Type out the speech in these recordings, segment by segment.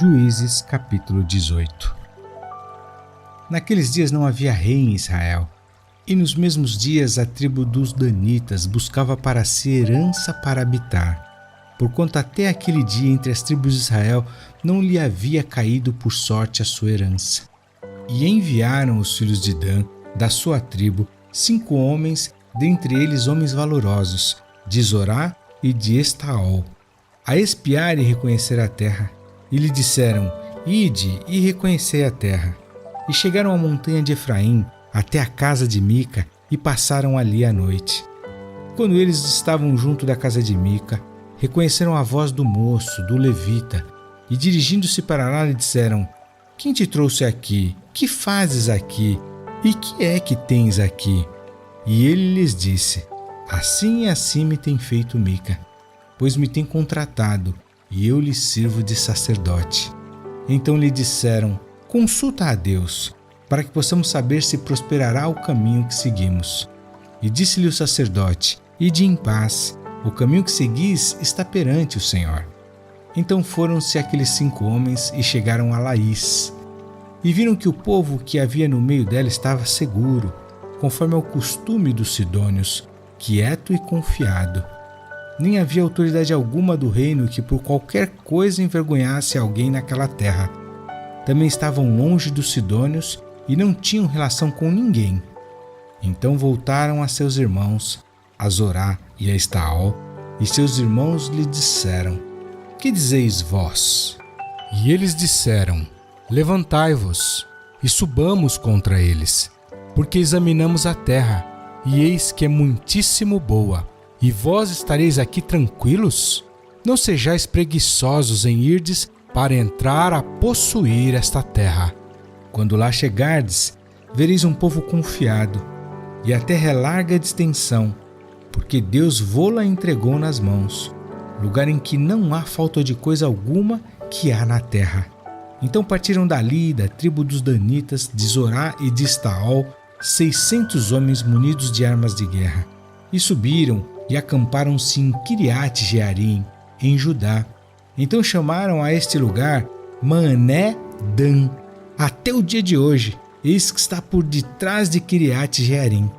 Juízes capítulo 18. Naqueles dias não havia rei em Israel, e nos mesmos dias a tribo dos Danitas buscava para si herança para habitar, porquanto até aquele dia entre as tribos de Israel não lhe havia caído por sorte a sua herança. E enviaram os filhos de Dan, da sua tribo, 5 homens, dentre eles homens valorosos, de Zorá e de Estaol, a espiar e reconhecer a terra. E lhe disseram: Ide e reconhecei a terra. E chegaram à montanha de Efraim, até a casa de Mica, e passaram ali a noite. Quando eles estavam junto da casa de Mica, reconheceram a voz do moço, do levita, e dirigindo-se para lá lhe disseram: Quem te trouxe aqui? Que fazes aqui? E que é que tens aqui? E ele lhes disse: Assim e assim me tem feito Mica, pois me tem contratado, e eu lhe sirvo de sacerdote. Então lhe disseram: Consulta a Deus, para que possamos saber se prosperará o caminho que seguimos. E disse-lhe o sacerdote: Ide em paz, o caminho que seguis está perante o Senhor. Então foram-se aqueles 5 homens e chegaram a Laís. E viram que o povo que havia no meio dela estava seguro, conforme ao costume dos sidônios, quieto e confiado. Nem havia autoridade alguma do reino que por qualquer coisa envergonhasse alguém naquela terra. Também estavam longe dos sidônios e não tinham relação com ninguém. Então voltaram a seus irmãos, a Zorá e a Estaol, e seus irmãos lhe disseram: Que dizeis vós? E eles disseram: Levantai-vos e subamos contra eles, porque examinamos a terra, e eis que é muitíssimo boa. E vós estareis aqui tranquilos? Não sejais preguiçosos em irdes para entrar a possuir esta terra. Quando lá chegardes, vereis um povo confiado, e a terra é larga de extensão, porque Deus vô-la entregou nas mãos, lugar em que não há falta de coisa alguma que há na terra. Então partiram dali, da tribo dos Danitas, de Zorá e de Estaol, 600 homens munidos de armas de guerra, e subiram e acamparam-se em Kiriat Jearim, em Judá. Então chamaram a este lugar Mané-Dan, até o dia de hoje, eis que está por detrás de Kiriat Jearim.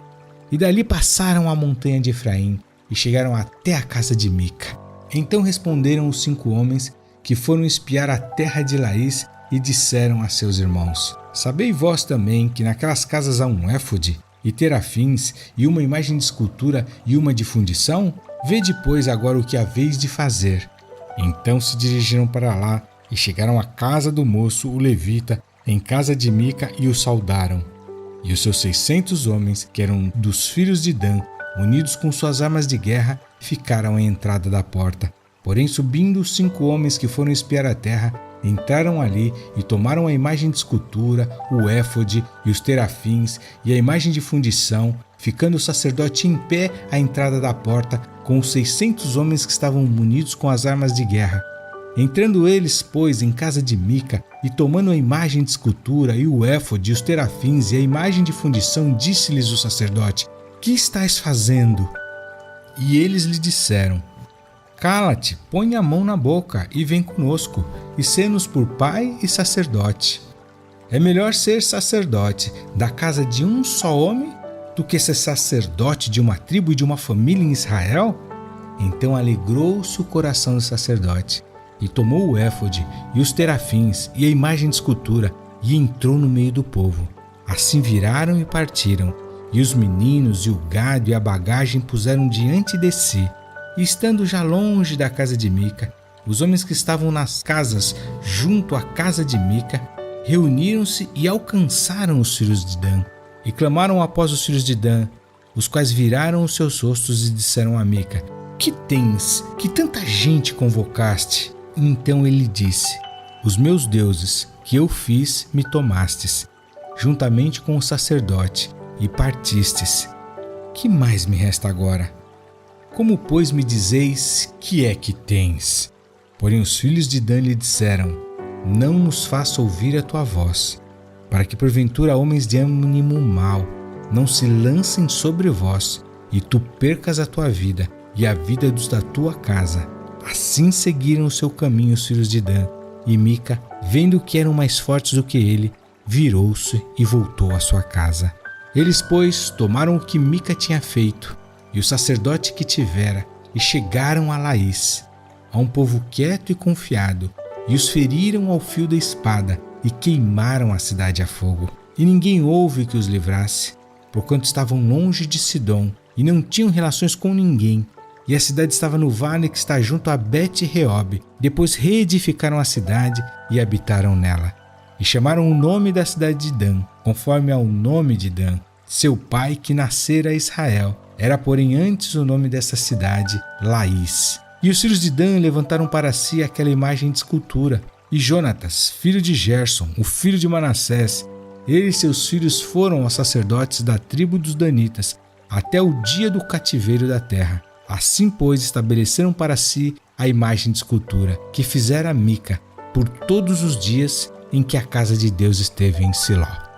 E dali passaram a montanha de Efraim, e chegaram até a casa de Mica. Então responderam os 5 homens que foram espiar a terra de Laís, e disseram a seus irmãos: Sabei vós também que naquelas casas há um éfode, e terafins, e uma imagem de escultura e uma de fundição? Vede, pois, agora o que haveis de fazer. Então se dirigiram para lá, e chegaram à casa do moço, o levita, em casa de Mica, e o saudaram. E os seus 600 homens, que eram dos filhos de Dan, unidos com suas armas de guerra, ficaram à entrada da porta. Porém, subindo os 5 homens que foram espiar a terra, entraram ali e tomaram a imagem de escultura, o éfode e os terafins e a imagem de fundição, ficando o sacerdote em pé à entrada da porta com os 600 homens que estavam munidos com as armas de guerra. Entrando eles, pois, em casa de Mica e tomando a imagem de escultura e o éfode e os terafins e a imagem de fundição, disse-lhes o sacerdote: Que estáis fazendo? E eles lhe disseram: Cala-te, põe a mão na boca e vem conosco, e sê-nos por pai e sacerdote. É melhor ser sacerdote da casa de um só homem do que ser sacerdote de uma tribo e de uma família em Israel? Então alegrou-se o coração do sacerdote, e tomou o éfode e os terafins e a imagem de escultura, e entrou no meio do povo. Assim viraram e partiram, e os meninos e o gado e a bagagem puseram diante de si. E estando já longe da casa de Mica, os homens que estavam nas casas junto à casa de Mica reuniram-se e alcançaram os filhos de Dan, e clamaram após os filhos de Dan, os quais viraram os seus rostos e disseram a Mica: Que tens? Que tanta gente convocaste? Então ele disse: Os meus deuses que eu fiz me tomastes, juntamente com o sacerdote, e partistes. Que mais me resta agora? Como, pois, me dizeis que é que tens? Porém os filhos de Dan lhe disseram: Não nos faça ouvir a tua voz, para que porventura homens de ânimo mau não se lancem sobre vós, e tu percas a tua vida e a vida dos da tua casa. Assim seguiram o seu caminho os filhos de Dan, E Mica, vendo que eram mais fortes do que ele, virou-se e voltou à sua casa. Eles, pois, tomaram o que Mica tinha feito e o sacerdote que tivera e chegaram a Laís, a um povo quieto e confiado, e os feriram ao fio da espada e queimaram a cidade a fogo. E ninguém houve que os livrasse, porquanto estavam longe de Sidom e não tinham relações com ninguém. E a cidade estava no vale que está junto a Bet-Reob. Depois reedificaram a cidade e habitaram nela. E chamaram o nome da cidade de Dan, conforme ao nome de Dan, seu pai que nascera a Israel. Era, porém, antes o nome dessa cidade, Laís. E os filhos de Dan levantaram para si aquela imagem de escultura. E Jonatas, filho de Gerson, o filho de Manassés, ele e seus filhos foram aos sacerdotes da tribo dos Danitas, até o dia do cativeiro da terra. Assim, pois, estabeleceram para si a imagem de escultura que fizera Mica por todos os dias em que a casa de Deus esteve em Siló.